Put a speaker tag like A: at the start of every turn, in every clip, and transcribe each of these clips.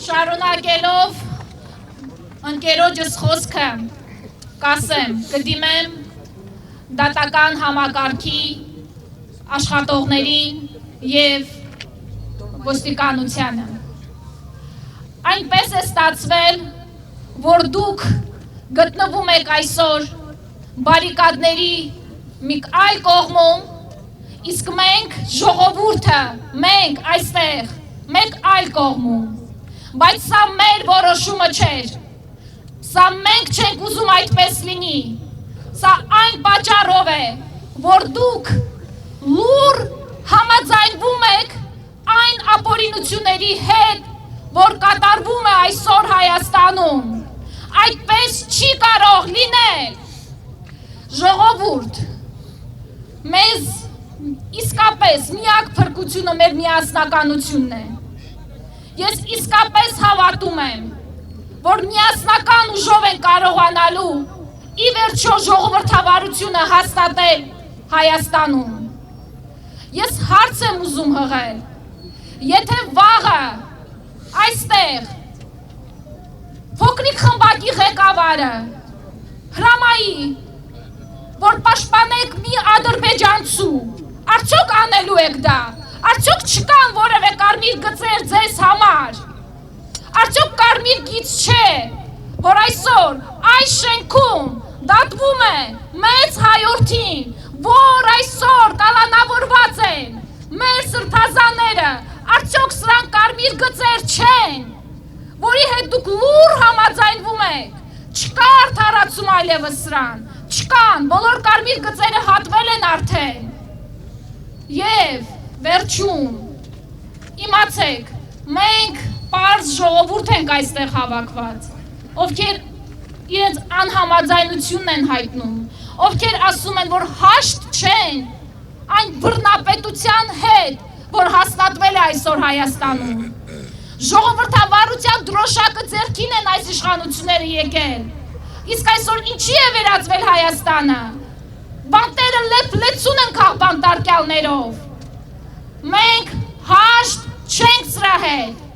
A: Շարունակելով ընկերոջս խոսքը կասեմ, կդիմեմ դատական համակարգի աշխատողներին և ոստիկանությանը։ Այնպես է ստացվել, որ դուք գտնվում եք այսօր բարիկադների մի այլ կողմում, իսկ մենք ժողովուրդը, մենք այստեղ, մենք այլ կողմում, բայց սա մեր որոշումը չէր, սա մենք չենք ուզում այդպես լինի, սա այն պատճառով է, որ դուք լուռ համաձայնվում եք այն ապօրինությունների հետ, որ կատարվում է այսօր Հայաստանում, այդպես չի կարող լինել, ժողովուրդ, մեզ իսկապես միակ փրկությունը մեր միասնականությունն է, ես իսկապես հավատում եմ, որ միասնական ուժով են կարողանալու ի վերջո ժողովրդավարությունը հաստատել Հայաստանում, ես հարց եմ ուզում հղել, եթե վաղը այստեղ փոքրիկ խմբակի ղեկավարը հրամայի, որ պաշտպանեք մի ադրբեջանցու, արդյոք անելու եք դա, արդյոք չկան որևէ կարմիր գծեր ձեզ համար, արդյոք կարմիր գիծ չէ, որ այսօր այս շենքում դատվում է մեծ հայորդին, որ այսօր կալանավորված են, մեր սրբազանները, արդյոք սրանք կարմիր գծեր չեն, որի հետ դուք լուռ համաձայնվում եք, չկա արդարացում այլևս սրան, չկան, բոլոր կարմիր գծերը հատվել են արդեն, և վերջում, իմացեք, մենք պարզ ժողովուրդ ենք այստեղ հավաքված, ովքեր իրենց անհամաձայնությունն են հայտնում, ովքեր ասում են, որ հաշտ չեն այն բռնապետության հետ, որ հաստատվել է այսօր Հայաստանում, ժողովրդավարության դրոշակը ձեռքին են այս իշխանությունները եկել, իսկ այսօր ինչի է վերածվել Հայաստանը, բանտերը լեցուն են քաղբանտարկյալներով, մենք հաշտ չենք սրա հետ,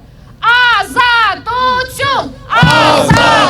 A: ազատություն, ազատություն